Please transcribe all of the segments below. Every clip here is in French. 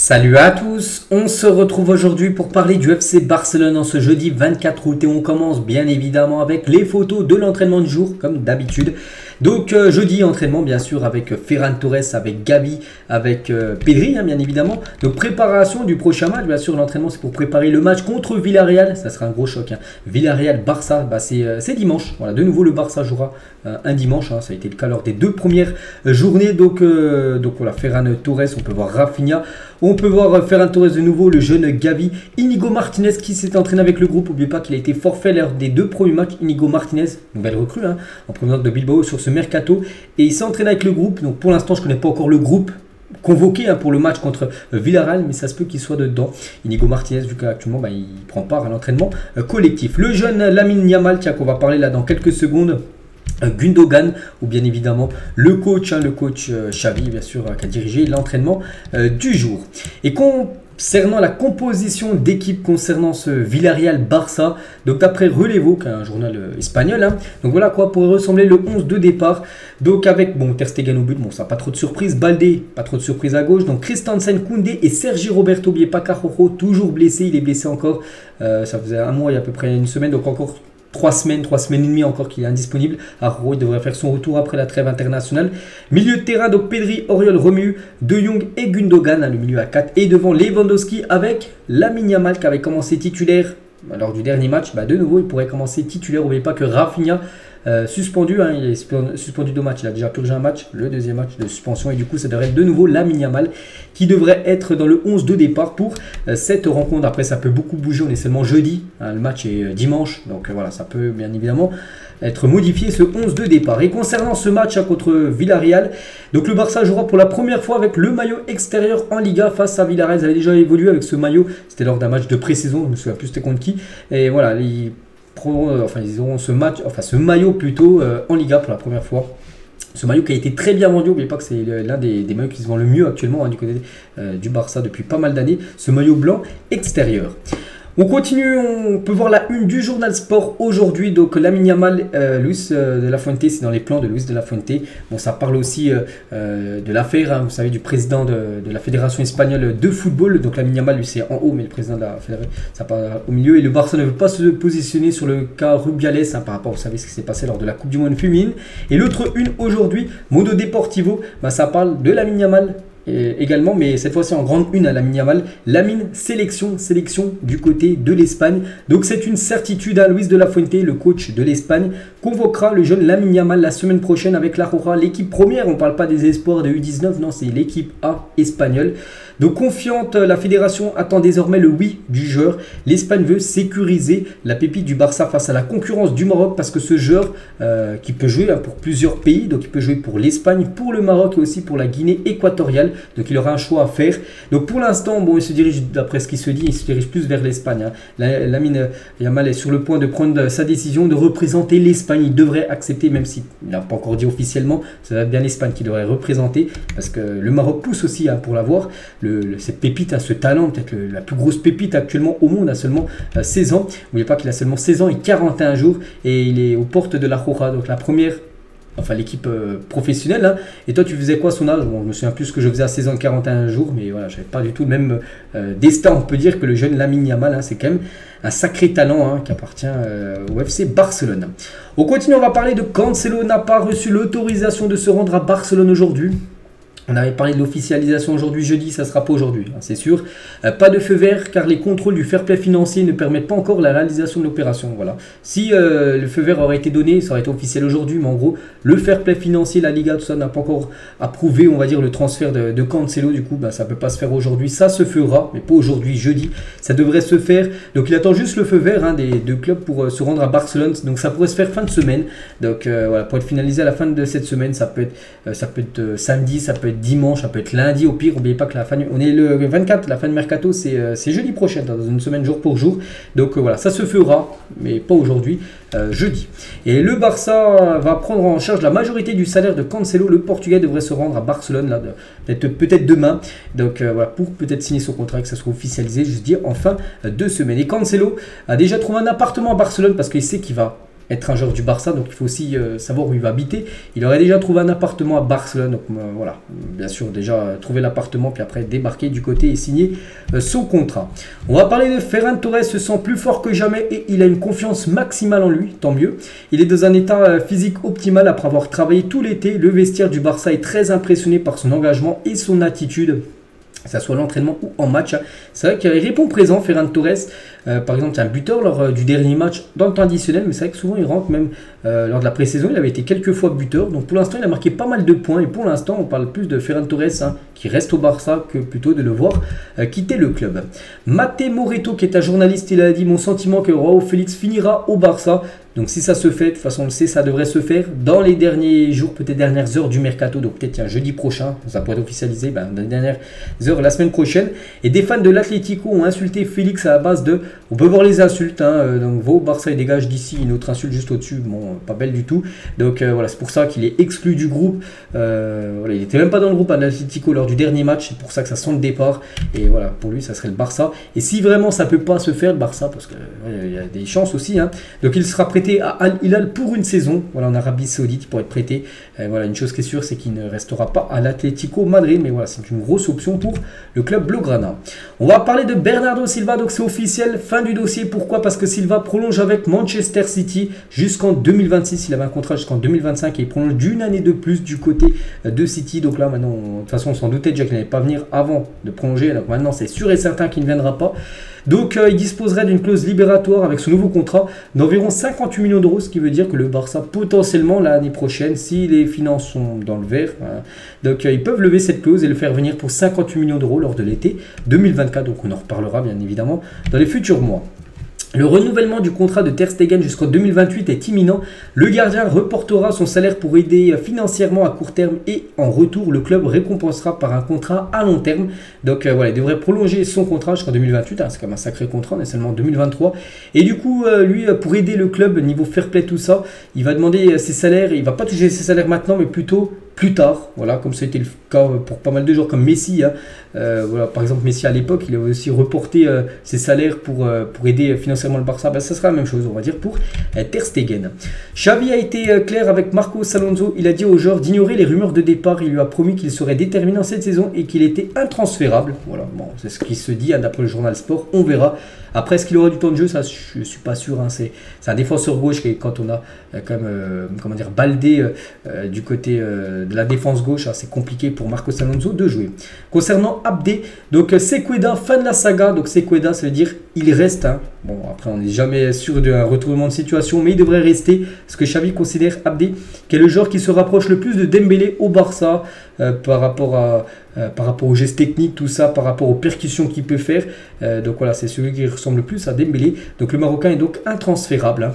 Salut à tous, on se retrouve aujourd'hui pour parler du FC Barcelone en ce jeudi 24 août et on commence bien évidemment avec les photos de l'entraînement du jour comme d'habitude. Donc jeudi entraînement bien sûr avec Ferran Torres, avec Gavi, avec Pedri bien évidemment. Donc préparation du prochain match, bien sûr l'entraînement c'est pour préparer le match contre Villarreal, ça sera un gros choc. Villarreal-Barça, c'est dimanche, voilà, de nouveau le Barça jouera un dimanche, ça a été le cas lors des deux premières journées. Donc voilà, Ferran Torres, on peut voir Rafinha. On peut voir Ferran Torres de nouveau, le jeune Gavi, Inigo Martinez qui s'est entraîné avec le groupe. N'oubliez pas qu'il a été forfait lors des deux premiers matchs. Inigo Martinez, nouvelle recrue en provenance de Bilbao sur ce mercato. Et il s'est entraîné avec le groupe. Donc pour l'instant, je ne connais pas encore le groupe convoqué pour le match contre Villarreal, mais ça se peut qu'il soit dedans. Inigo Martinez, vu qu'actuellement il prend part à l'entraînement collectif. Le jeune Lamine Yamal, qu'on va parler là dans quelques secondes. Gundogan ou bien évidemment le coach Xavi bien sûr qui a dirigé l'entraînement du jour. Et concernant la composition d'équipe concernant ce Villarreal-Barça, donc d'après Relevo, qui est un journal espagnol, donc voilà quoi pourrait ressembler le 11 de départ. Donc avec Ter Stegen au but, ça pas trop de surprise, Baldé, pas trop de surprise à gauche, donc Christensen, Koundé et Sergi Roberto, n'oubliez pas Carrojo, toujours blessé, il est blessé encore, ça faisait un mois, il y a à peu près une semaine, donc encore 3 semaines et demie encore qu'il est indisponible. Arroyo devrait faire son retour après la trêve internationale. Milieu de terrain, donc Pedri, Oriol Romeu, De Jong et Gundogan, le milieu à 4. Et devant Lewandowski avec Lamine Yamal qui avait commencé titulaire lors du dernier match. De nouveau, il pourrait commencer titulaire. N'oubliez pas que Rafinha suspendu, il est suspendu 2 matchs. Il a déjà purgé un match, le deuxième match de suspension. Et du coup, ça devrait être de nouveau Lamine Yamal qui devrait être dans le 11 de départ pour cette rencontre. Après, ça peut beaucoup bouger. On est seulement jeudi. Le match est dimanche. Donc voilà, ça peut bien évidemment être modifié ce 11 de départ. Et concernant ce match contre Villarreal, donc le Barça jouera pour la première fois avec le maillot extérieur en Liga face à Villarreal. Ils avaient déjà évolué avec ce maillot. C'était lors d'un match de pré-saison. Je ne me souviens plus c'était contre qui. Et voilà, ils auront ce maillot plutôt en Liga pour la première fois. Ce maillot qui a été très bien vendu, n'oubliez pas que c'est l'un des maillots qui se vend le mieux actuellement du côté du Barça depuis pas mal d'années. Ce maillot blanc extérieur. On continue, on peut voir la une du journal Sport aujourd'hui. Donc Lamine Yamal, Luis de la Fuente, c'est dans les plans de Luis de la Fuente. Ça parle aussi de l'affaire, vous savez, du président de la Fédération espagnole de football. Donc Lamine Yamal, lui, c'est en haut, mais le président de la Fédération, ça part au milieu. Et le Barça ne veut pas se positionner sur le cas Rubiales par rapport, vous savez, ce qui s'est passé lors de la Coupe du Monde féminine. Et l'autre une aujourd'hui, Mundo Deportivo, ça parle de Lamine Yamal. Également, mais cette fois-ci en grande une à Lamine Yamal. Lamine, sélection du côté de l'Espagne. Donc c'est une certitude à Luis de la Fuente, le coach de l'Espagne, convoquera le jeune Lamine Yamal la semaine prochaine avec la Roja, l'équipe première. On ne parle pas des espoirs de U19, non, c'est l'équipe A espagnole. Donc confiante, la fédération attend désormais le oui du joueur. L'Espagne veut sécuriser la pépite du Barça face à la concurrence du Maroc parce que ce joueur qui peut jouer pour plusieurs pays, donc il peut jouer pour l'Espagne, pour le Maroc et aussi pour la Guinée équatoriale. Donc il aura un choix à faire. Donc pour l'instant, il se dirige, d'après ce qui se dit, il se dirige plus vers l'Espagne. Lamine Yamal est sur le point de prendre sa décision de représenter l'Espagne. Il devrait accepter, même s'il n'a pas encore dit officiellement, ça va être bien l'Espagne qui devrait représenter parce que le Maroc pousse aussi pour l'avoir. Cette pépite, ce talent, peut-être la plus grosse pépite actuellement au monde, a seulement 16 ans. N'oubliez pas qu'il a seulement 16 ans et 41 jours et il est aux portes de la Roja, donc la première, l'équipe professionnelle. Et toi, tu faisais quoi à son âge? Je me souviens plus ce que je faisais à 16 ans et 41 jours, mais voilà, j'avais pas du tout le même destin. On peut dire que le jeune Lamine Yamal, c'est quand même un sacré talent qui appartient au FC Barcelone. On continue, on va parler de Cancelo, n'a pas reçu l'autorisation de se rendre à Barcelone aujourd'hui. On avait parlé de l'officialisation aujourd'hui, jeudi, ça ne sera pas aujourd'hui, c'est sûr. Pas de feu vert car les contrôles du fair play financier ne permettent pas encore la réalisation de l'opération. Voilà. Si le feu vert aurait été donné, ça aurait été officiel aujourd'hui, mais en gros, le fair play financier, la Liga, tout ça n'a pas encore approuvé, on va dire, le transfert de Cancelo. Du coup, ça ne peut pas se faire aujourd'hui. Ça se fera, mais pas aujourd'hui, jeudi. Ça devrait se faire. Donc, il attend juste le feu vert des deux clubs pour se rendre à Barcelone. Donc, ça pourrait se faire fin de semaine. Donc, voilà, pour être finalisé à la fin de cette semaine, ça peut être samedi, ça peut être dimanche, ça peut être lundi au pire. N'oubliez pas que on est le 24, la fin de mercato c'est jeudi prochain, dans une semaine jour pour jour. Donc voilà, ça se fera, mais pas aujourd'hui, jeudi. Et le Barça va prendre en charge la majorité du salaire de Cancelo. Le Portugais devrait se rendre à Barcelone là, peut-être demain. Donc voilà, pour peut-être signer son contrat, que ça soit officialisé, je dis en fin de semaine. Et Cancelo a déjà trouvé un appartement à Barcelone parce qu'il sait qu'il va être un joueur du Barça, donc il faut aussi savoir où il va habiter. Il aurait déjà trouvé un appartement à Barcelone, donc voilà, bien sûr déjà trouver l'appartement, puis après débarquer du côté et signer son contrat. On va parler de Ferran Torres, se sent plus fort que jamais et il a une confiance maximale en lui, tant mieux. Il est dans un état physique optimal après avoir travaillé tout l'été. Le vestiaire du Barça est très impressionné par son engagement et son attitude, que ce soit l'entraînement ou en match. C'est vrai qu'il répond présent, Ferran Torres. Par exemple, c'est un buteur lors du dernier match dans le temps additionnel, mais c'est vrai que souvent il rentre même lors de la pré-saison. Il avait été quelques fois buteur, donc pour l'instant il a marqué pas mal de points. Et pour l'instant, on parle plus de Ferran Torres qui reste au Barça que plutôt de le voir quitter le club. Maté Moreto, qui est un journaliste, il a dit: mon sentiment que Joao Félix finira au Barça. Donc si ça se fait, de toute façon on le sait, ça devrait se faire dans les derniers jours, peut-être dernières heures du mercato, donc peut-être jeudi prochain, ça pourrait être officialisé, dans les dernières heures la semaine prochaine. Et des fans de l'Atlético ont insulté Félix à la base de, on peut voir les insultes, donc va au Barça et dégage d'ici, une autre insulte juste au-dessus, bon, pas belle du tout. Donc voilà, c'est pour ça qu'il est exclu du groupe, voilà, il n'était même pas dans le groupe à l'Atlético lors du dernier match, c'est pour ça que ça sent le départ, et voilà, pour lui ça serait le Barça. Et si vraiment ça peut pas se faire, le Barça, parce qu'il y a des chances aussi, donc il sera prêté à Al Hilal pour une saison, voilà, en Arabie Saoudite, pour être prêté. Voilà, une chose qui est sûre, c'est qu'il ne restera pas à l'Atlético Madrid, mais voilà, c'est une grosse option pour le club blaugrana. On va parler de Bernardo Silva, donc c'est officiel, fin du dossier. Pourquoi? Parce que Silva prolonge avec Manchester City jusqu'en 2026, il avait un contrat jusqu'en 2025 et il prolonge d'une année de plus du côté de City. Donc là maintenant, de toute façon on s'en doutait déjà qu'il n'allait pas venir avant de prolonger, donc maintenant c'est sûr et certain qu'il ne viendra pas. Donc il disposerait d'une clause libératoire avec ce nouveau contrat d'environ 58 millions d'euros, ce qui veut dire que le Barça potentiellement l'année prochaine, si les finances sont dans le vert, donc ils peuvent lever cette clause et le faire venir pour 58 millions d'euros lors de l'été 2024. Donc on en reparlera bien évidemment dans les futurs mois. Le renouvellement du contrat de Ter Stegen jusqu'en 2028 est imminent. Le gardien reportera son salaire pour aider financièrement à court terme et en retour, le club récompensera par un contrat à long terme. Donc voilà, il devrait prolonger son contrat jusqu'en 2028. C'est quand même un sacré contrat, on est seulement en 2023. Et du coup, lui, pour aider le club, niveau fair play, tout ça, il va demander ses salaires. Il ne va pas toucher ses salaires maintenant, mais plutôt plus tard, voilà, comme ça a été le cas pour pas mal de joueurs comme Messi. Voilà, par exemple, Messi à l'époque, il avait aussi reporté ses salaires pour aider financièrement le Barça. Ça sera la même chose, on va dire, pour Ter Stegen. Xavi a été clair avec Marcos Alonso. Il a dit aux joueurs d'ignorer les rumeurs de départ. Il lui a promis qu'il serait déterminant cette saison et qu'il était intransférable. Voilà, bon, c'est ce qui se dit d'après le journal Sport. On verra. Après, est-ce qu'il aura du temps de jeu? Ça, je ne suis pas sûr. C'est un défenseur gauche et quand on a quand même, comment dire, Baldé du côté de la défense gauche, c'est compliqué pour Marcos Alonso de jouer. Concernant Abdé, donc Sequeda, fin de la saga. Donc Sequeda, ça veut dire il reste. Bon, après, on n'est jamais sûr d'un retournement de situation, mais il devrait rester. Parce que Xavi considère Abdé qui est le joueur qui se rapproche le plus de Dembélé au Barça par rapport au geste technique, tout ça, par rapport aux percussions qu'il peut faire. Donc voilà, c'est celui qui ressemble le plus à Dembélé. Donc le Marocain est donc intransférable.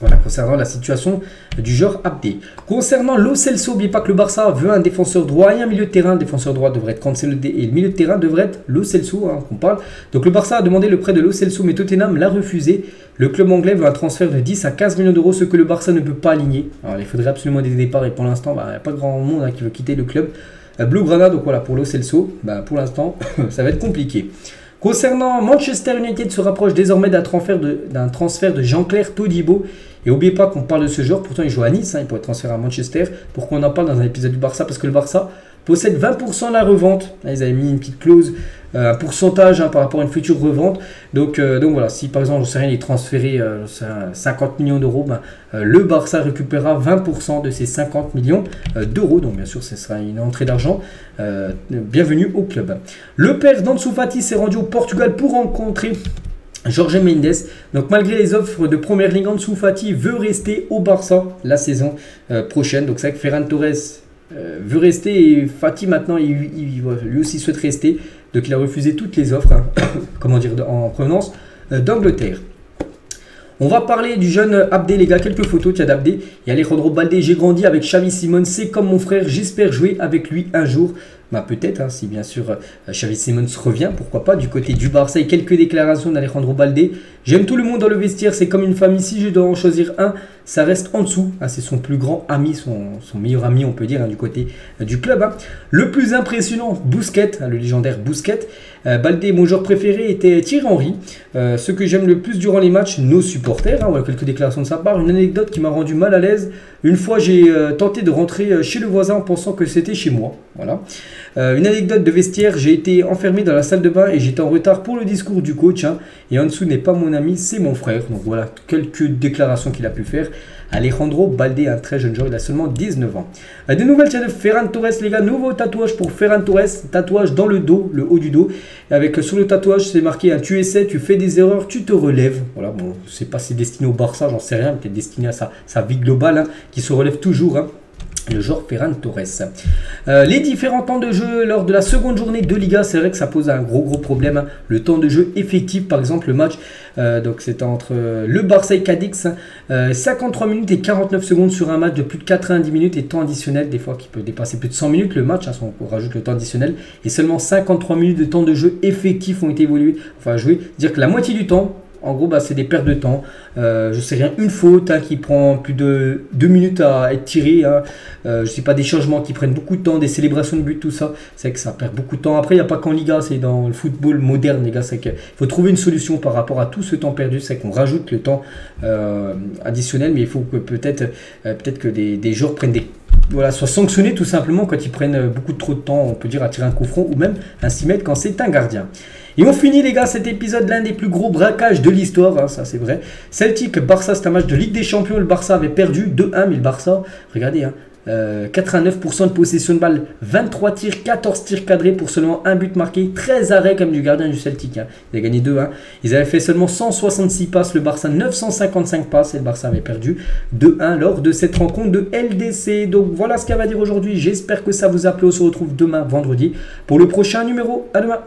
Voilà, concernant la situation du joueur Abdé. Concernant Lo Celso, n'oubliez pas que le Barça veut un défenseur droit et un milieu de terrain. Le défenseur droit devrait être Cancelo et le milieu de terrain devrait être Lo Celso, qu'on parle. Donc le Barça a demandé le prêt de Lo Celso, mais Tottenham l'a refusé. Le club anglais veut un transfert de 10 à 15 millions d'euros, ce que le Barça ne peut pas aligner. Alors il faudrait absolument des départs et pour l'instant, il n'y a pas grand monde qui veut quitter le club blaugrana. Donc voilà, pour Lo Celso, pour l'instant, ça va être compliqué. Concernant Manchester United, se rapproche désormais d'un transfert de Jean-Claire Todibo. Et n'oubliez pas qu'on parle de ce joueur, pourtant il joue à Nice, il pourrait être transféré à Manchester. Pourquoi on en parle dans un épisode du Barça? Parce que le Barça possède 20% de la revente. Là, ils avaient mis une petite clause, un pourcentage par rapport à une future revente. Donc voilà, si par exemple, je sais rien, il est transféré 50 millions d'euros, le Barça récupérera 20% de ces 50 millions d'euros. Donc bien sûr, ce sera une entrée d'argent. Bienvenue au club. Le père d'Ansu Fati s'est rendu au Portugal pour rencontrer Jorge Mendes. Donc malgré les offres de première ligue, Ansu Fati veut rester au Barça la saison prochaine. Donc c'est vrai que Ferran Torres veut rester et Fati maintenant lui aussi souhaite rester. Donc il a refusé toutes les offres comment dire, en provenance d'Angleterre. On va parler du jeune Abdé, les gars, quelques photos qu'il y a d'Abdé. Il y a Alejandro Baldé, j'ai grandi avec Xavi Simons, c'est comme mon frère, j'espère jouer avec lui un jour. Bah peut-être, hein, si bien sûr Xavi Simons revient, pourquoi pas. Du côté du Barça, et quelques déclarations d'Alejandro Balde. J'aime tout le monde dans le vestiaire, c'est comme une famille. Si je dois en choisir un, ça reste en dessous. Ah, c'est son plus grand ami, son meilleur ami, on peut dire, hein, du côté du club. Hein. Le plus impressionnant, Busquets, hein, le légendaire Busquets. Balde, mon joueur préféré, était Thierry Henry. Ce que j'aime le plus durant les matchs, nos supporters. Hein, voilà quelques déclarations de sa part. Une anecdote qui m'a rendu mal à l'aise. Une fois, j'ai tenté de rentrer chez le voisin en pensant que c'était chez moi. Voilà. Une anecdote de vestiaire, j'ai été enfermé dans la salle de bain et j'étais en retard pour le discours du coach. Hein, et en dessous n'est pas mon ami, c'est mon frère. Donc voilà quelques déclarations qu'il a pu faire. Alejandro Balde, un très jeune joueur, il a seulement 19 ans. De nouvelles tiens de Ferran Torres, les gars. Nouveau tatouage pour Ferran Torres. Tatouage dans le dos, le haut du dos. Avec sur le tatouage, c'est marqué hein, tu essaies, tu fais des erreurs, tu te relèves. Voilà, bon, je sais pas si c'est destiné au Barça, j'en sais rien. Peut-être destiné à sa vie globale, hein, qui se relève toujours. Hein. Le joueur Ferran Torres. Les différents temps de jeu lors de la seconde journée de Liga, c'est vrai que ça pose un gros problème. Hein. Le temps de jeu effectif, par exemple, le match, donc c'était entre le Barça et Cadix, 53 minutes et 49 secondes sur un match de plus de 90 minutes et temps additionnel, des fois qui peut dépasser plus de 100 minutes le match, hein, si on rajoute le temps additionnel, et seulement 53 minutes de temps de jeu effectif ont été joués, dire que la moitié du temps, en gros, bah, c'est des pertes de temps. Je sais rien, une faute hein, qui prend plus de 2 minutes à être tirée. Hein. Je sais pas, des changements qui prennent beaucoup de temps, des célébrations de but, tout ça. C'est que ça perd beaucoup de temps. Après, il n'y a pas qu'en Liga, c'est dans le football moderne, les gars. C'est qu'il faut trouver une solution par rapport à tout ce temps perdu. C'est qu'on rajoute le temps additionnel, mais il faut que peut-être que des joueurs prennent soient sanctionnés tout simplement quand ils prennent beaucoup trop de temps, on peut dire, à tirer un coup franc ou même un 6 mètres quand c'est un gardien. Et on finit les gars cet épisode, l'un des plus gros braquages de l'histoire, hein, ça c'est vrai. Celtic-Barça, c'est un match de Ligue des Champions, le Barça avait perdu 2-1, mais le Barça, regardez, hein, 89% de possession de balle, 23 tirs, 14 tirs cadrés pour seulement un but marqué, 13 arrêts comme du gardien du Celtic. Hein. Il a gagné 2-1. Ils avaient fait seulement 166 passes, le Barça 955 passes et le Barça avait perdu 2-1 lors de cette rencontre de LDC. Donc voilà ce qu'elle va dire aujourd'hui. J'espère que ça vous a plu. On se retrouve demain vendredi pour le prochain numéro. À demain.